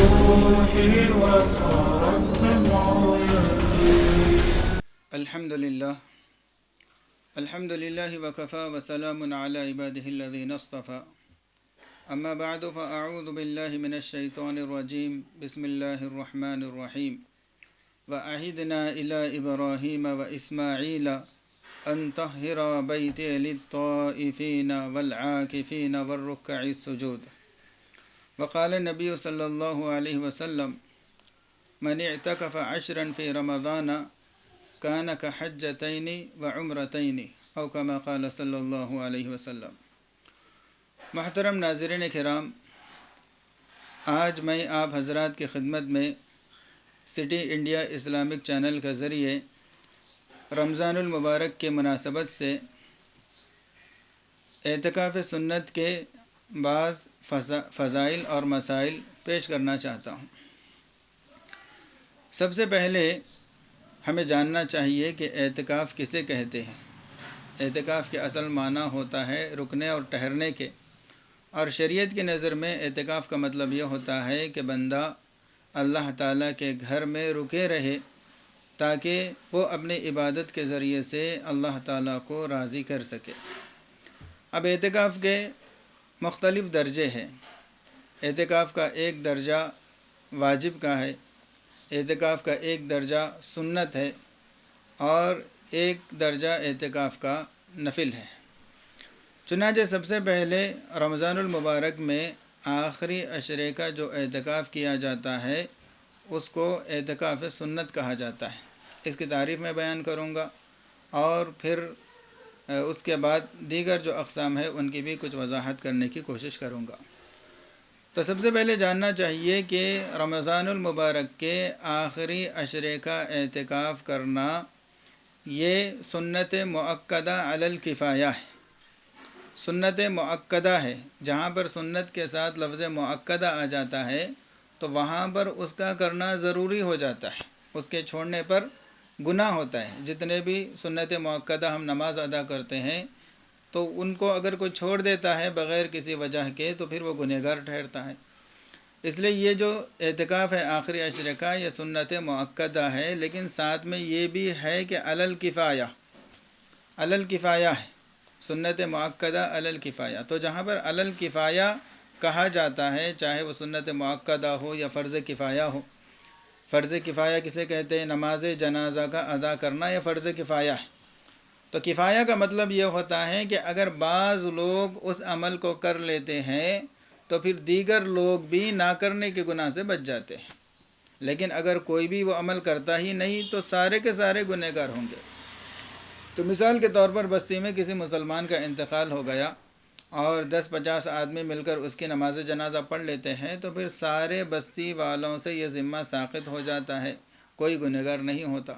روحي وصار الدمع يبكي. الحمد لله وكفى وسلام على عباده الذين اصطفى. أما بعد فأعوذ بالله من الشيطان الرجيم. بسم الله الرحمن الرحيم. وأعهدنا إلى إبراهيم وإسماعيل أن طهر بيتي للطائفين والعاكفين والركع السجود. وقال النبي صلى الله عليه وسلم: من اعتكف 10 في رمضان كان كحجتين وعمرتين او كما قال صلی اللہ علیہ وسلم. محترم ناظرین کرام، آج میں آپ حضرات کی خدمت میں سٹی انڈیا اسلامک چینل کے ذریعے رمضان المبارک کے مناسبت سے اعتکاف سنت کے بعض فضائل اور مسائل پیش کرنا چاہتا ہوں. سب سے پہلے ہمیں جاننا چاہیے کہ اعتکاف کسے کہتے ہیں. اعتکاف کے اصل معنی ہوتا ہے رکنے اور ٹھہرنے کے، اور شریعت کی نظر میں اعتکاف کا مطلب یہ ہوتا ہے کہ بندہ اللہ تعالیٰ کے گھر میں رکے رہے تاکہ وہ اپنی عبادت کے ذریعے سے اللہ تعالیٰ کو راضی کر سکے. اب اعتکاف کے مختلف درجے ہیں. اعتکاف کا ایک درجہ واجب کا ہے، اعتکاف کا ایک درجہ سنت ہے، اور ایک درجہ اعتکاف کا نفل ہے. چنانچہ سب سے پہلے رمضان المبارک میں آخری عشرے کا جو اعتکاف کیا جاتا ہے اس کو اعتکاف سنت کہا جاتا ہے. اس کی تعریف میں بیان کروں گا، اور پھر اس کے بعد دیگر جو اقسام ہیں ان کی بھی کچھ وضاحت کرنے کی کوشش کروں گا. تو سب سے پہلے جاننا چاہیے کہ رمضان المبارک کے آخری عشرے کا اعتکاف کرنا یہ سنت مؤکدہ علی الکفایہ ہے. سنت مؤکدہ ہے. جہاں پر سنت کے ساتھ لفظ مؤکدہ آ جاتا ہے تو وہاں پر اس کا کرنا ضروری ہو جاتا ہے، اس کے چھوڑنے پر گناہ ہوتا ہے. جتنے بھی سنت مؤکدہ ہم نماز ادا کرتے ہیں تو ان کو اگر کوئی چھوڑ دیتا ہے بغیر کسی وجہ کے تو پھر وہ گنہگار ٹھہرتا ہے. اس لیے یہ جو اعتکاف ہے آخری عشرے کا یہ سنت مؤکدہ ہے، لیکن ساتھ میں یہ بھی ہے کہ علی الکفایہ ہے. سنت مؤکدہ علی الکفایہ. تو جہاں پر علی الکفایہ کہا جاتا ہے چاہے وہ سنت مؤکدہ ہو یا فرض کفایہ ہو. فرض کفایہ کسے کہتے ہیں؟ نماز جنازہ کا ادا کرنا یہ فرض کفایہ ہے. تو کفایہ کا مطلب یہ ہوتا ہے کہ اگر بعض لوگ اس عمل کو کر لیتے ہیں تو پھر دیگر لوگ بھی نہ کرنے کے گناہ سے بچ جاتے ہیں. لیکن اگر کوئی بھی وہ عمل کرتا ہی نہیں تو سارے کے سارے گنہگار ہوں گے. تو مثال کے طور پر بستی میں کسی مسلمان کا انتقال ہو گیا اور 10-50 آدمی مل کر اس کی نماز جنازہ پڑھ لیتے ہیں تو پھر سارے بستی والوں سے یہ ذمہ ساقط ہو جاتا ہے، کوئی گنہگار نہیں ہوتا.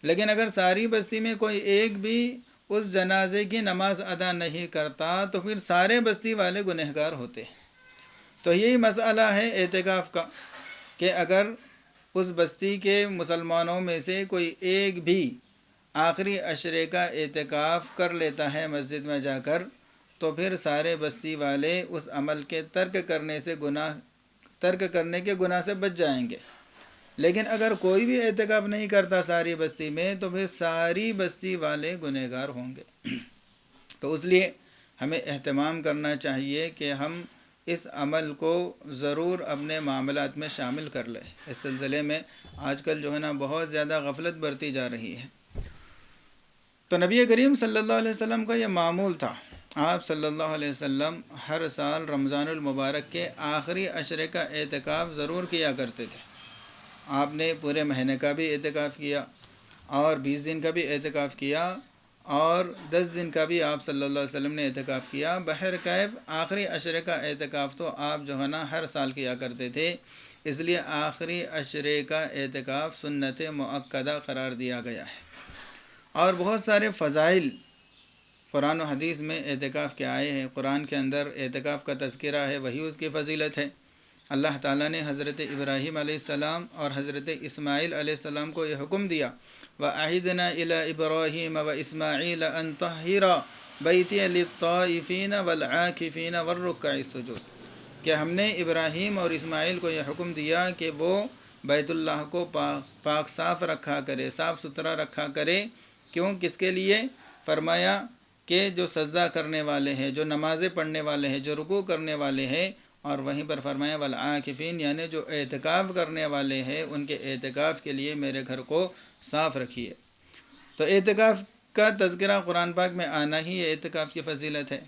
لیکن اگر ساری بستی میں کوئی ایک بھی اس جنازے کی نماز ادا نہیں کرتا تو پھر سارے بستی والے گنہگار ہوتے ہیں. تو یہی مسئلہ ہے اعتکاف کا کہ اگر اس بستی کے مسلمانوں میں سے کوئی ایک بھی آخری عشرے کا اعتکاف کر لیتا ہے مسجد میں جا کر تو پھر سارے بستی والے اس عمل کے ترک کرنے کے گناہ سے بچ جائیں گے. لیکن اگر کوئی بھی اعتکاف نہیں کرتا ساری بستی میں تو پھر ساری بستی والے گنہگار ہوں گے. تو اس لیے ہمیں اہتمام کرنا چاہیے کہ ہم اس عمل کو ضرور اپنے معاملات میں شامل کر لیں. اس سلسلے میں آج کل جو ہے نا بہت زیادہ غفلت برتی جا رہی ہے. تو نبی کریم صلی اللہ علیہ وسلم کا یہ معمول تھا. آپ صلی اللہ علیہ وسلم ہر سال رمضان المبارک کے آخری عشرے کا اعتکاف ضرور کیا کرتے تھے. آپ نے پورے مہینے کا بھی اعتکاف کیا اور 20 دن کا بھی اعتکاف کیا اور 10 دن کا بھی آپ صلی اللہ علیہ وسلم نے اعتکاف کیا. بہرکیف آخری عشرے کا اعتکاف تو آپ جو ہے نا ہر سال کیا کرتے تھے. اس لیے آخری عشرے کا اعتکاف سنت مؤکدہ قرار دیا گیا ہے. اور بہت سارے فضائل قرآن و حدیث میں اعتکاف کے آئے ہیں. قرآن کے اندر اعتکاف کا تذکرہ ہے، وہی اس کی فضیلت ہے. اللہ تعالیٰ نے حضرت ابراہیم علیہ السلام اور حضرت اسماعیل علیہ السلام کو یہ حکم دیا وَأَعِدْنَا إِلَىٰ إِبْرَاهِيمَ وَإِسْمَاعِيلَ أَن طَهِّرَ بَيْتِيَ لِلطَّائِفِينَ وَالْعَاكِفِينَ وَالرُّكَّعِ السُّجُودِ. کہ ہم نے ابراہیم اور اسماعیل کو یہ حکم دیا کہ وہ بیت اللہ کو پاک صاف رکھا کرے، صاف ستھرا رکھا کرے۔ کیوں؟ کس کے لیے؟ فرمایا کہ جو سجدہ کرنے والے ہیں، جو نمازیں پڑھنے والے ہیں، جو رکوع کرنے والے ہیں، اور وہیں پر فرمایا والعاکفین، یعنی جو اعتکاف کرنے والے ہیں ان کے اعتکاف کے لیے میرے گھر کو صاف رکھیے۔ تو اعتکاف کا تذکرہ قرآن پاک میں آنا ہی اعتکاف کی فضیلت ہے،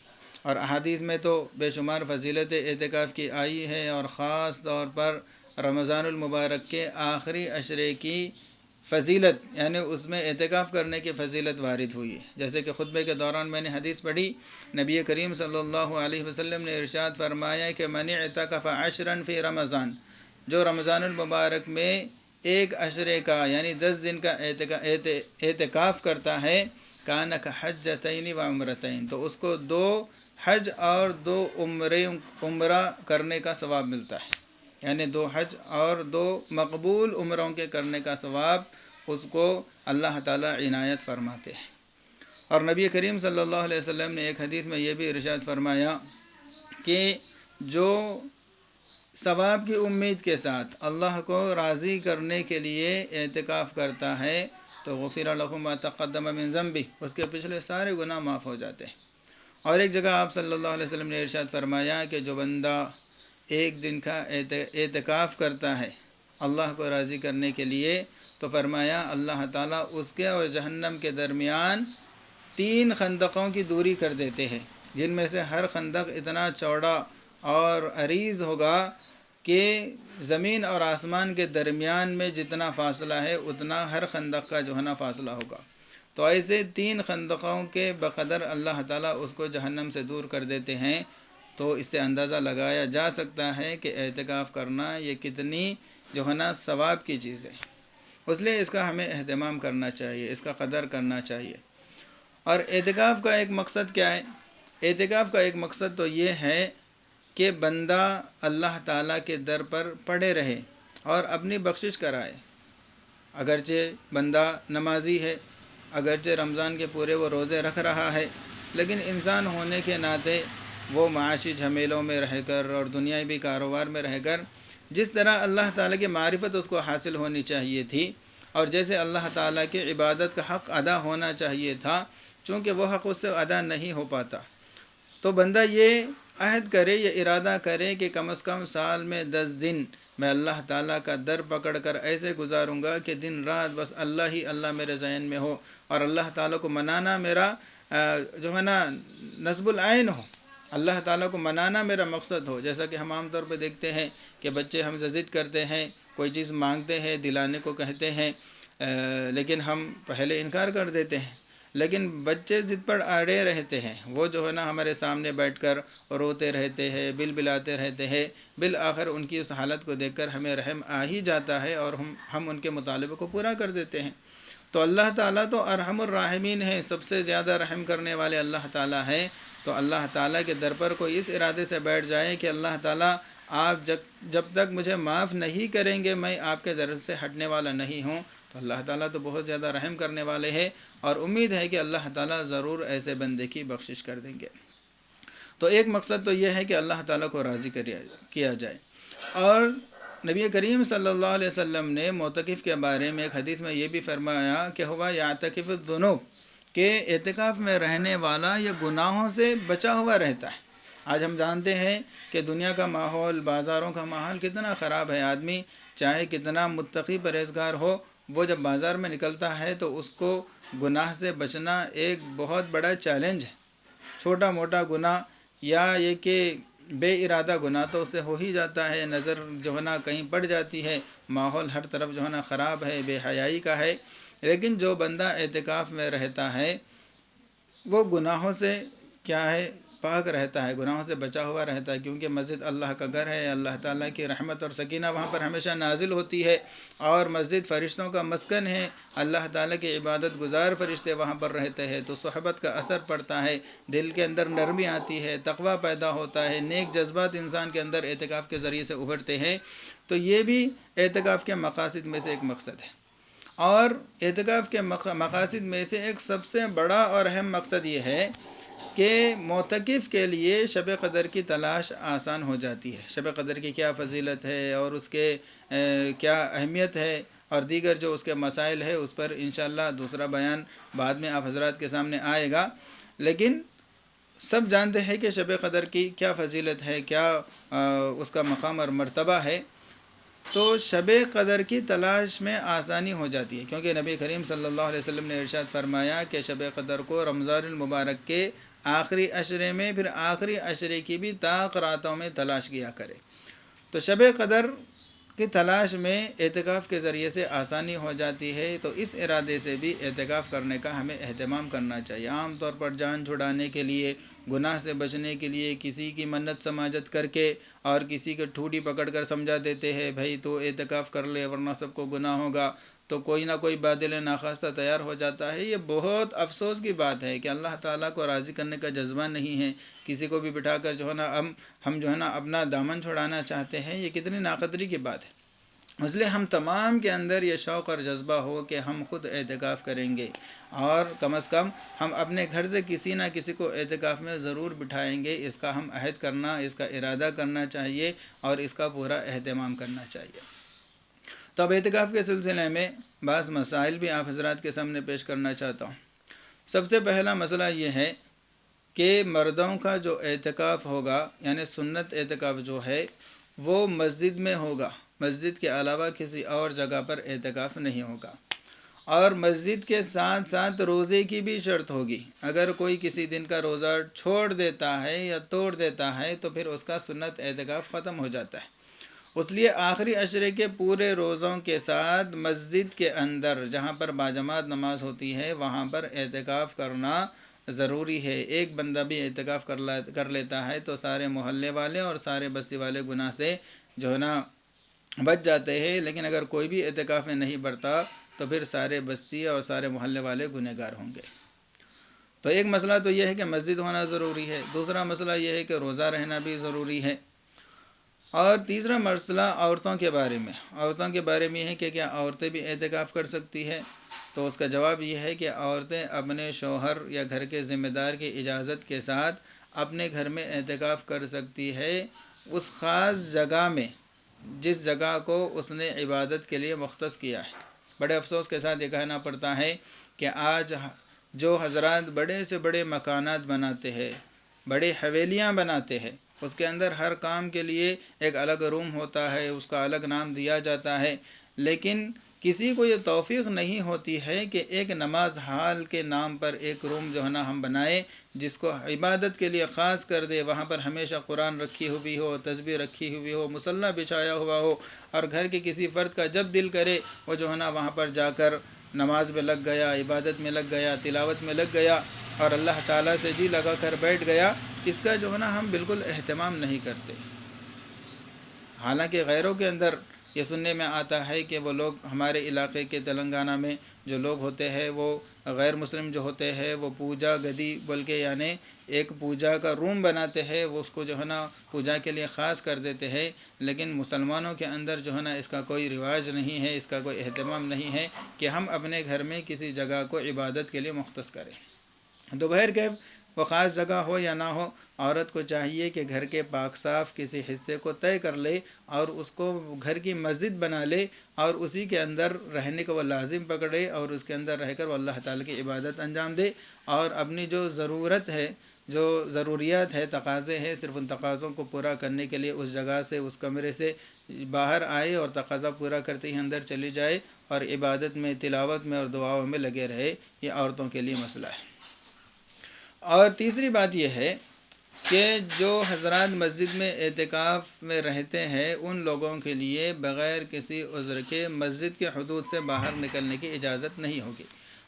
اور احادیث میں تو بے شمار فضیلت اعتکاف کی آئی ہے، اور خاص طور پر رمضان المبارک کے آخری عشرے کی فضیلت، یعنی اس میں اعتکاف کرنے کی فضیلت وارد ہوئی ہے۔ جیسے کہ خطبے کے دوران میں نے حدیث پڑھی، نبی کریم صلی اللہ علیہ وسلم نے ارشاد فرمایا کہ من اعتکف عشرا فی رمضان، جو رمضان المبارک میں ایک عشرے کا یعنی 10 دن کا اعتکاف کرتا ہے، کان کحجتین و عمرتین، تو اس کو 2 حج اور 2 عمرہ کرنے کا ثواب ملتا ہے، یعنی 2 حج اور 2 مقبول عمروں کے کرنے کا ثواب اس کو اللہ تعالیٰ عنایت فرماتے ہیں۔ اور نبی کریم صلی اللہ علیہ وسلم نے ایک حدیث میں یہ بھی ارشاد فرمایا کہ جو ثواب کی امید کے ساتھ اللہ کو راضی کرنے کے لیے اعتکاف کرتا ہے تو غفر لہ ما تقدم من ذنبہ، اس کے پچھلے سارے گناہ معاف ہو جاتے ہیں۔ اور ایک جگہ آپ صلی اللہ علیہ وسلم نے ارشاد فرمایا کہ جو بندہ ایک دن کا اعتکاف کرتا ہے اللہ کو راضی کرنے کے لیے، تو فرمایا اللہ تعالیٰ اس کے اور جہنم کے درمیان 3 خندقوں کی دوری کر دیتے ہیں، جن میں سے ہر خندق اتنا چوڑا اور عریض ہوگا کہ زمین اور آسمان کے درمیان میں جتنا فاصلہ ہے اتنا ہر خندق کا جو ہے نا فاصلہ ہوگا۔ تو ایسے 3 خندقوں کے بقدر اللہ تعالیٰ اس کو جہنم سے دور کر دیتے ہیں۔ تو اس سے اندازہ لگایا جا سکتا ہے کہ اعتکاف کرنا یہ کتنی جو ہے نا ثواب کی چیز ہے، اس لیے اس کا ہمیں اہتمام کرنا چاہیے، اس کا قدر کرنا چاہیے۔ اور اعتکاف کا ایک مقصد کیا ہے؟ اعتکاف کا ایک مقصد تو یہ ہے کہ بندہ اللہ تعالیٰ کے در پر پڑے رہے اور اپنی بخشش کرائے۔ اگرچہ بندہ نمازی ہے، اگرچہ رمضان کے پورے وہ روزے رکھ رہا ہے، لیکن انسان ہونے کے ناطے وہ معاشی جھمیلوں میں رہ کر اور دنیاوی کاروبار میں رہ کر جس طرح اللہ تعالیٰ کی معرفت اس کو حاصل ہونی چاہیے تھی، اور جیسے اللہ تعالیٰ کی عبادت کا حق ادا ہونا چاہیے تھا، چونکہ وہ حق اس سے ادا نہیں ہو پاتا، تو بندہ یہ عہد کرے، یہ ارادہ کرے کہ کم از کم سال میں 10 دن میں اللہ تعالیٰ کا در پکڑ کر ایسے گزاروں گا کہ دن رات بس اللہ ہی اللہ میرے ذہن میں ہو، اور اللہ تعالیٰ کو منانا میرا جو ہے نا نصب العین ہو، اللہ تعالیٰ کو منانا میرا مقصد ہو۔ جیسا کہ ہم عام طور پہ دیکھتے ہیں کہ بچے ہم سے ضد کرتے ہیں، کوئی چیز مانگتے ہیں، دلانے کو کہتے ہیں، لیکن ہم پہلے انکار کر دیتے ہیں، لیکن بچے ضد پر اڑے رہتے ہیں، وہ جو ہے نا ہمارے سامنے بیٹھ کر روتے رہتے ہیں، بلبلاتے رہتے ہیں، بالآخر ان کی اس حالت کو دیکھ کر ہمیں رحم آ ہی جاتا ہے اور ہم ان کے مطالبے کو پورا کر دیتے ہیں۔ تو اللہ تعالیٰ تو ارحم الراحمین ہے، سب سے زیادہ رحم کرنے والے اللہ تعالیٰ ہیں۔ تو اللہ تعالیٰ کے در پر کوئی اس ارادے سے بیٹھ جائے کہ اللہ تعالیٰ آپ جب تک مجھے معاف نہیں کریں گے میں آپ کے در سے ہٹنے والا نہیں ہوں، تو اللہ تعالیٰ تو بہت زیادہ رحم کرنے والے ہیں، اور امید ہے کہ اللہ تعالیٰ ضرور ایسے بندے کی بخشش کر دیں گے۔ تو ایک مقصد تو یہ ہے کہ اللہ تعالیٰ کو راضی کیا جائے۔ اور نبی کریم صلی اللہ علیہ وسلم نے معتکف کے بارے میں ایک حدیث میں یہ بھی فرمایا کہ ہوا یعتکف الذنوب، کہ اعتکاف میں رہنے والا یہ گناہوں سے بچا ہوا رہتا ہے۔ آج ہم جانتے ہیں کہ دنیا کا ماحول، بازاروں کا ماحول کتنا خراب ہے، آدمی چاہے کتنا متقی پرہیزگار ہو، وہ جب بازار میں نکلتا ہے تو اس کو گناہ سے بچنا ایک بہت بڑا چیلنج ہے۔ چھوٹا موٹا گناہ یا یہ کہ بے ارادہ گناہ تو اس سے ہو ہی جاتا ہے، نظر جو ہے نا کہیں پڑ جاتی ہے، ماحول ہر طرف جو ہے نا خراب ہے، بے حیائی کا ہے۔ لیکن جو بندہ اعتکاف میں رہتا ہے وہ گناہوں سے کیا ہے پاک رہتا ہے، گناہوں سے بچا ہوا رہتا ہے، کیونکہ مسجد اللہ کا گھر ہے، اللہ تعالیٰ کی رحمت اور سکینہ وہاں پر ہمیشہ نازل ہوتی ہے، اور مسجد فرشتوں کا مسکن ہے، اللہ تعالیٰ کی عبادت گزار فرشتے وہاں پر رہتے ہیں، تو صحبت کا اثر پڑتا ہے، دل کے اندر نرمی آتی ہے، تقویٰ پیدا ہوتا ہے، نیک جذبات انسان کے اندر اعتکاف کے ذریعے سے ابھرتے ہیں۔ تو یہ بھی اعتکاف کے مقاصد میں سے ایک مقصد ہے۔ اور اعتکاف کے مقاصد میں سے ایک سب سے بڑا اور اہم مقصد یہ ہے کہ معتکف کے لیے شب قدر کی تلاش آسان ہو جاتی ہے، شب قدر کی کیا فضیلت ہے اور اس کے کیا اہمیت ہے اور دیگر جو اس کے مسائل ہے، اس پر انشاءاللہ دوسرا بیان بعد میں آپ حضرات کے سامنے آئے گا۔ لیکن سب جانتے ہیں کہ شب قدر کی کیا فضیلت ہے، کیا اس کا مقام اور مرتبہ ہے، تو شب قدر کی تلاش میں آسانی ہو جاتی ہے، کیونکہ نبی کریم صلی اللہ علیہ وسلم نے ارشاد فرمایا کہ شب قدر کو رمضان المبارک کے آخری عشرے میں، پھر آخری عشرے کی بھی طاق راتوں میں تلاش کیا کرے۔ تو شب قدر کی تلاش میں اعتکاف کے ذریعے سے آسانی ہو جاتی ہے، تو اس ارادے سے بھی اعتکاف کرنے کا ہمیں اہتمام کرنا چاہیے۔ عام طور پر جان چھڑانے کے لیے، گناہ سے بچنے کے لیے کسی کی منت سماجت کر کے اور کسی کے ٹھوڑی پکڑ کر سمجھا دیتے ہیں بھائی تو اعتکاف کر لے ورنہ سب کو گناہ ہوگا، تو کوئی نہ کوئی بادل ناخواستہ تیار ہو جاتا ہے۔ یہ بہت افسوس کی بات ہے کہ اللہ تعالیٰ کو راضی کرنے کا جذبہ نہیں ہے، کسی کو بھی بٹھا کر جو ہے نا ہم جو ہے نا اپنا دامن چھڑانا چاہتے ہیں، یہ کتنی ناقدری کی بات ہے۔ اس لیے ہم تمام کے اندر یہ شوق اور جذبہ ہو کہ ہم خود اعتکاف کریں گے، اور کم از کم ہم اپنے گھر سے کسی نہ کسی کو اعتکاف میں ضرور بٹھائیں گے۔ اس کا ہم عہد کرنا، اس کا ارادہ کرنا چاہیے اور اس کا پورا اہتمام کرنا چاہیے۔ تو اب اعتکاف کے سلسلے میں بعض مسائل بھی آپ حضرات کے سامنے پیش کرنا چاہتا ہوں۔ سب سے پہلا مسئلہ یہ ہے کہ مردوں کا جو اعتکاف ہوگا، یعنی سنت اعتکاف جو ہے وہ مسجد میں ہوگا، مسجد کے علاوہ کسی اور جگہ پر اعتکاف نہیں ہوگا، اور مسجد کے ساتھ ساتھ روزے کی بھی شرط ہوگی۔ اگر کوئی کسی دن کا روزہ چھوڑ دیتا ہے یا توڑ دیتا ہے تو پھر اس کا سنت اعتکاف ختم ہو جاتا ہے۔ اس لیے آخری عشرے کے پورے روزوں کے ساتھ مسجد کے اندر جہاں پر باجماعت نماز ہوتی ہے وہاں پر اعتکاف کرنا ضروری ہے۔ ایک بندہ بھی اعتکاف کر لیتا ہے تو سارے محلے والے اور سارے بستی والے گناہ سے جو ہے نا بچ جاتے ہیں، لیکن اگر کوئی بھی اعتکاف میں نہیں برتا تو پھر سارے بستی اور سارے محلے والے گنہگار ہوں گے۔ تو ایک مسئلہ تو یہ ہے کہ مسجد ہونا ضروری ہے، دوسرا مسئلہ یہ ہے کہ روزہ رہنا بھی ضروری ہے، اور تیسرا مسئلہ عورتوں کے بارے میں۔ عورتوں کے بارے میں یہ ہے کہ کیا عورتیں بھی اعتکاف کر سکتی ہے؟ تو اس کا جواب یہ ہے کہ عورتیں اپنے شوہر یا گھر کے ذمہ دار کی اجازت کے ساتھ اپنے گھر میں اعتکاف کر سکتی ہے، اس خاص جگہ میں جس جگہ کو اس نے عبادت کے لیے مختص کیا ہے۔ بڑے افسوس کے ساتھ یہ کہنا پڑتا ہے کہ آج جو حضرات بڑے سے بڑے مکانات بناتے ہیں، بڑے حویلیاں بناتے ہیں، اس کے اندر ہر کام کے لیے ایک الگ روم ہوتا ہے، اس کا الگ نام دیا جاتا ہے، لیکن کسی کو یہ توفیق نہیں ہوتی ہے کہ ایک نماز ہال کے نام پر ایک روم جو ہے نا ہم بنائیں جس کو عبادت کے لیے خاص کر دے، وہاں پر ہمیشہ قرآن رکھی ہوئی ہو، تسبیح رکھی ہوئی ہو، مصلی بچھایا ہوا ہو، اور گھر کے کسی فرد کا جب دل کرے وہ جو ہے نا وہاں پر جا کر نماز میں لگ گیا، عبادت میں لگ گیا، تلاوت میں لگ گیا اور اللہ تعالیٰ سے جی لگا کر بیٹھ گیا۔ اس کا جو ہے نا ہم بالکل اہتمام نہیں کرتے، حالانکہ غیروں کے اندر یہ سننے میں آتا ہے کہ وہ لوگ ہمارے علاقے کے تلنگانہ میں جو لوگ ہوتے ہیں وہ غیر مسلم جو ہوتے ہیں وہ پوجا گدی بلکہ یعنی ایک پوجا کا روم بناتے ہیں، وہ اس کو جو ہے نا پوجا کے لیے خاص کر دیتے ہیں، لیکن مسلمانوں کے اندر جو ہے نا اس کا کوئی رواج نہیں ہے، اس کا کوئی اہتمام نہیں ہے کہ ہم اپنے گھر میں کسی جگہ کو عبادت کے لیے مختص کریں۔ تو بہرکیف وہ خاص جگہ ہو یا نہ ہو، عورت کو چاہیے کہ گھر کے پاک صاف کسی حصے کو طے کر لے اور اس کو گھر کی مسجد بنا لے اور اسی کے اندر رہنے کو وہ لازم پکڑے اور اس کے اندر رہ کر وہ اللہ تعالیٰ کی عبادت انجام دے، اور اپنی جو ضرورت ہے، جو ضروریات ہے، تقاضے ہیں، صرف ان تقاضوں کو پورا کرنے کے لیے اس جگہ سے، اس کمرے سے باہر آئے اور تقاضا پورا کرتے ہی اندر چلی جائے اور عبادت میں، تلاوت میں اور دعاؤں میں لگے رہے۔ یہ عورتوں کے لیے مسئلہ ہے۔ اور تیسری بات یہ ہے کہ جو حضرات مسجد میں اعتکاف میں رہتے ہیں ان لوگوں کے لیے بغیر کسی عذر کے مسجد کے حدود سے باہر نکلنے کی اجازت نہیں ہوگی۔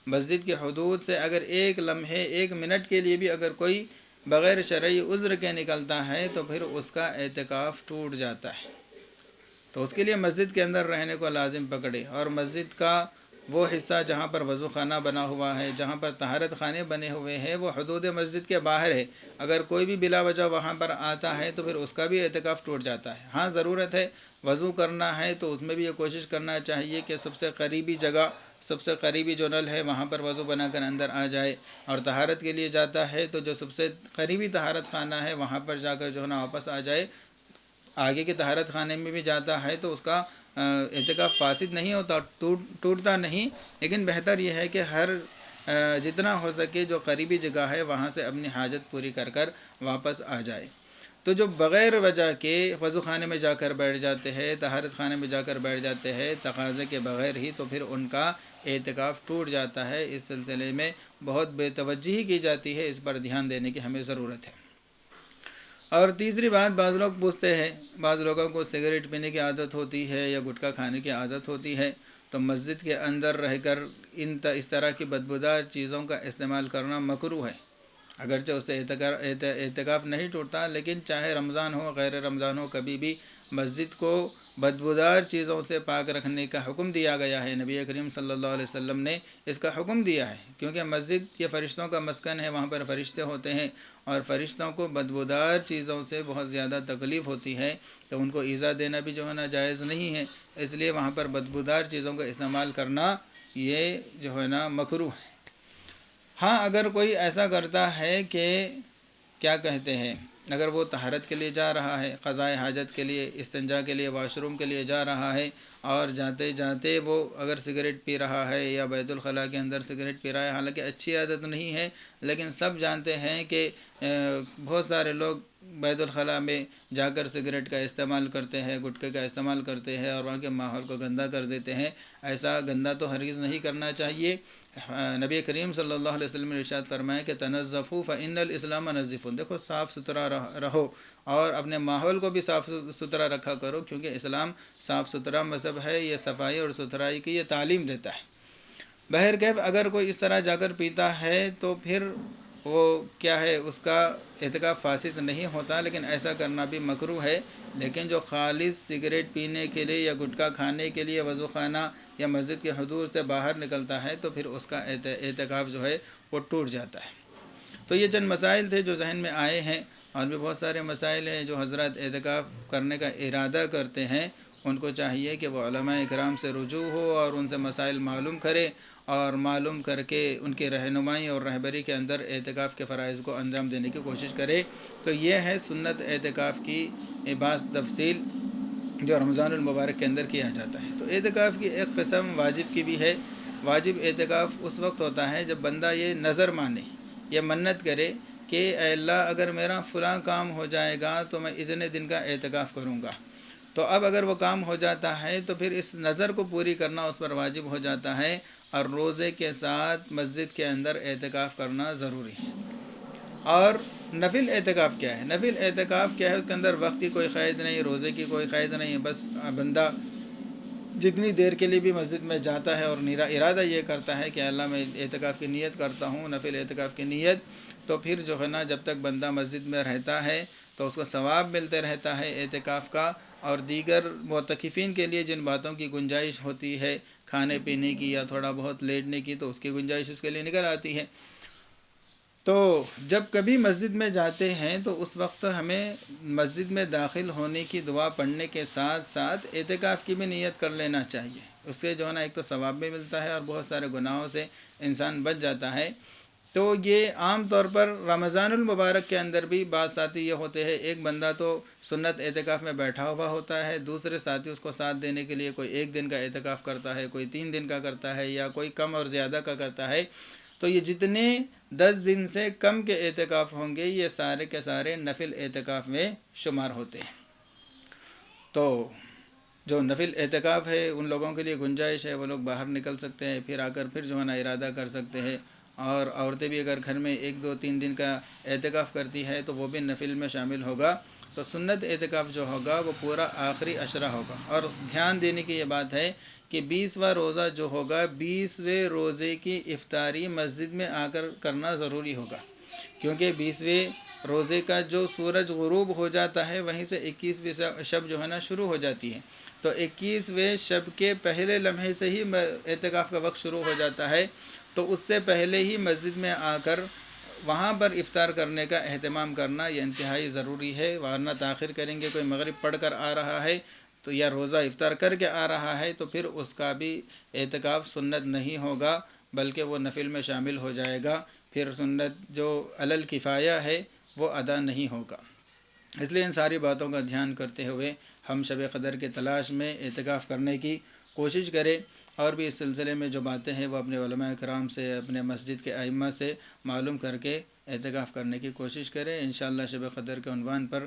مسجد کے حدود سے اگر ایک لمحے، ایک منٹ کے لیے بھی اگر کوئی بغیر شرعی عذر کے نکلتا ہے تو پھر اس کا اعتکاف ٹوٹ جاتا ہے۔ تو اس کے لیے مسجد کے اندر رہنے کو لازم پکڑے، اور مسجد کا وہ حصہ جہاں پر وضو خانہ بنا ہوا ہے، جہاں پر طہارت خانے بنے ہوئے ہیں، وہ حدود مسجد کے باہر ہے۔ اگر کوئی بھی بلا وجہ وہاں پر آتا ہے تو پھر اس کا بھی اعتکاف ٹوٹ جاتا ہے۔ ہاں ضرورت ہے وضو کرنا ہے تو اس میں بھی یہ کوشش کرنا چاہیے کہ سب سے قریبی جگہ، سب سے قریبی جو نل ہے وہاں پر وضو بنا کر اندر آ جائے، اور طہارت کے لیے جاتا ہے تو جو سب سے قریبی طہارت خانہ ہے وہاں پر جا کر جو ہے نا واپس آ جائے۔ آگے کے طہارت خانے میں بھی جاتا ہے تو اس کا اعتکاف فاسد نہیں ہوتا، ٹوٹتا نہیں، لیکن بہتر یہ ہے کہ ہر جتنا ہو سکے جو قریبی جگہ ہے وہاں سے اپنی حاجت پوری کر کر واپس آ جائے۔ تو جو بغیر وجہ کے وضو خانے میں جا کر بیٹھ جاتے ہیں، طہارت خانے میں جا کر بیٹھ جاتے ہیں تقاضے کے بغیر ہی، تو پھر ان کا اعتکاف ٹوٹ جاتا ہے۔ اس سلسلے میں بہت بے توجہی کی جاتی ہے، اس پر دھیان دینے کی ہمیں ضرورت ہے۔ اور تیسری بات، بعض لوگ پوچھتے ہیں، بعض لوگوں کو سگریٹ پینے کی عادت ہوتی ہے یا گٹکا کھانے کی عادت ہوتی ہے، تو مسجد کے اندر رہ کر اس طرح کی بدبودار چیزوں کا استعمال کرنا مکروہ ہے۔ اگرچہ اس سے اعتکاف نہیں ٹوٹتا، لیکن چاہے رمضان ہو غیر رمضان ہو، کبھی بھی مسجد کو بدبودار چیزوں سے پاک رکھنے کا حکم دیا گیا ہے۔ نبی کریم صلی اللہ علیہ وسلم نے اس کا حکم دیا ہے، کیونکہ مسجد یہ فرشتوں کا مسکن ہے، وہاں پر فرشتے ہوتے ہیں، اور فرشتوں کو بدبودار چیزوں سے بہت زیادہ تکلیف ہوتی ہے، تو ان کو ایذا دینا بھی جو ہے نا جائز نہیں ہے، اس لیے وہاں پر بدبودار چیزوں کا استعمال کرنا یہ جو ہے نا مکروہ ہے۔ ہاں، اگر کوئی ایسا کرتا ہے کہ کیا کہتے ہیں، اگر وہ طہارت کے لیے جا رہا ہے، قضائے حاجت کے لیے، استنجا کے لیے، واش روم کے لیے جا رہا ہے، اور جاتے جاتے وہ اگر سگریٹ پی رہا ہے یا بیت الخلاء کے اندر سگریٹ پی رہا ہے، حالانکہ اچھی عادت نہیں ہے، لیکن سب جانتے ہیں کہ بہت سارے لوگ بیت الخلاء میں جا کر سگریٹ کا استعمال کرتے ہیں، گٹکے کا استعمال کرتے ہیں، اور وہاں کے ماحول کو گندا کر دیتے ہیں۔ ایسا گندا تو ہرگز نہیں کرنا چاہیے۔ نبی کریم صلی اللہ علیہ وسلم نے ارشاد فرمایا کہ تنظفوا فإن الاسلام نظیف، دیکھو صاف ستھرا رہو اور اپنے ماحول کو بھی صاف ستھرا رکھا کرو، کیونکہ اسلام صاف ستھرا مذہب ہے، یہ صفائی اور ستھرائی کی یہ تعلیم دیتا ہے۔ بہرکیف اگر کوئی اس طرح جا کر پیتا ہے تو پھر وہ کیا ہے، اس کا اعتکاف فاسد نہیں ہوتا، لیکن ایسا کرنا بھی مکروہ ہے۔ لیکن جو خالص سگریٹ پینے کے لیے یا گٹکا کھانے کے لیے وضو خانہ یا مسجد کے حدود سے باہر نکلتا ہے تو پھر اس کا اعتکاف جو ہے وہ ٹوٹ جاتا ہے۔ تو یہ چند مسائل تھے جو ذہن میں آئے ہیں، اور بھی بہت سارے مسائل ہیں۔ جو حضرات اعتکاف کرنے کا ارادہ کرتے ہیں ان کو چاہیے کہ وہ علماء اکرام سے رجوع ہو اور ان سے مسائل معلوم کرے، اور معلوم کر کے ان کی رہنمائی اور رہبری کے اندر اعتکاف کے فرائض کو انجام دینے کی کوشش کرے۔ تو یہ ہے سنت اعتکاف کی بعض تفصیل جو رمضان المبارک کے اندر کیا جاتا ہے۔ تو اعتکاف کی ایک قسم واجب کی بھی ہے۔ واجب اعتکاف اس وقت ہوتا ہے جب بندہ یہ نظر مانے، یہ منت کرے کہ اے اللہ اگر میرا فلاں کام ہو جائے گا تو میں اتنے دن کا اعتکاف کروں گا۔ تو اب اگر وہ کام ہو جاتا ہے تو پھر اس نظر کو پوری کرنا اس پر واجب ہو جاتا ہے، اور روزے کے ساتھ مسجد کے اندر اعتکاف کرنا ضروری ہے۔ اور نفل اعتکاف کیا ہے؟ نفل اعتکاف کیا ہے؟ اس کے اندر وقت کی کوئی قید نہیں، روزے کی کوئی قید نہیں، بس بندہ جتنی دیر کے لیے بھی مسجد میں جاتا ہے اور ارادہ یہ کرتا ہے کہ اللہ میں اعتکاف کی نیت کرتا ہوں، نفل اعتکاف کی نیت، تو پھر جو ہے نا جب تک بندہ مسجد میں رہتا ہے تو اس کو ثواب ملتے رہتا ہے اعتکاف کا۔ اور دیگر معتکفین کے لیے جن باتوں کی گنجائش ہوتی ہے، کھانے پینے کی یا تھوڑا بہت لیٹنے کی، تو اس کی گنجائش اس کے لیے نکل آتی ہے۔ تو جب کبھی مسجد میں جاتے ہیں تو اس وقت ہمیں مسجد میں داخل ہونے کی دعا پڑھنے کے ساتھ ساتھ اعتکاف کی بھی نیت کر لینا چاہیے۔ اس سے جو ہے نا ایک تو ثواب بھی ملتا ہے اور بہت سارے گناہوں سے انسان بچ جاتا ہے۔ تو یہ عام طور پر رمضان المبارک کے اندر بھی بعض ساتھی یہ ہوتے ہیں، ایک بندہ تو سنت اعتکاف میں بیٹھا ہوا ہوتا ہے، دوسرے ساتھی اس کو ساتھ دینے کے لیے کوئی 1 دن کا اعتکاف کرتا ہے، کوئی 3 دن کا کرتا ہے، یا کوئی کم اور زیادہ کا کرتا ہے۔ تو یہ جتنے 10 دن سے کم کے اعتکاف ہوں گے یہ سارے کے سارے نفل اعتکاف میں شمار ہوتے ہیں۔ تو جو نفل اعتکاف ہے ان لوگوں کے لیے گنجائش ہے، وہ لوگ باہر نکل سکتے ہیں، پھر آ کر پھر جو ہے نا ارادہ کر سکتے ہیں۔ اور عورتیں بھی اگر گھر میں 1 2 3 دن کا اعتکاف کرتی ہے تو وہ بھی نفل میں شامل ہوگا۔ تو سنت اعتکاف جو ہوگا وہ پورا آخری عشرہ ہوگا۔ اور دھیان دینے کی یہ بات ہے کہ 20واں روزہ جو ہوگا، 20ویں روزے کی افطاری مسجد میں آ کر کرنا ضروری ہوگا، کیونکہ 20ویں روزے کا جو سورج غروب ہو جاتا ہے وہیں سے 21ویں شب جو ہے نا شروع ہو جاتی ہے۔ تو 21ویں شب کے پہلے لمحے سے ہی اعتکاف کا وقت شروع ہو جاتا ہے، تو اس سے پہلے ہی مسجد میں آ کر وہاں پر افطار کرنے کا اہتمام کرنا یہ انتہائی ضروری ہے، ورنہ تاخیر کریں گے، کوئی مغرب پڑھ کر آ رہا ہے تو یا روزہ افطار کر کے آ رہا ہے تو پھر اس کا بھی اعتکاف سنت نہیں ہوگا بلکہ وہ نفل میں شامل ہو جائے گا، پھر سنت جو علی الکفایہ ہے وہ ادا نہیں ہوگا۔ اس لیے ان ساری باتوں کا دھیان کرتے ہوئے ہم شب قدر کے تلاش میں اعتکاف کرنے کی کوشش کریں، اور بھی اس سلسلے میں جو باتیں ہیں وہ اپنے علماء کرام سے، اپنے مسجد کے ائمہ سے معلوم کر کے اعتکاف کرنے کی کوشش کریں۔ انشاءاللہ شب قدر کے عنوان پر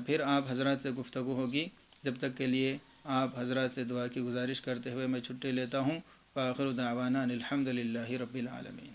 پھر آپ حضرات سے گفتگو ہوگی۔ جب تک کے لیے آپ حضرات سے دعا کی گزارش کرتے ہوئے میں چھٹی لیتا ہوں۔ وآخر دعوانا الحمد للہ رب العالمین۔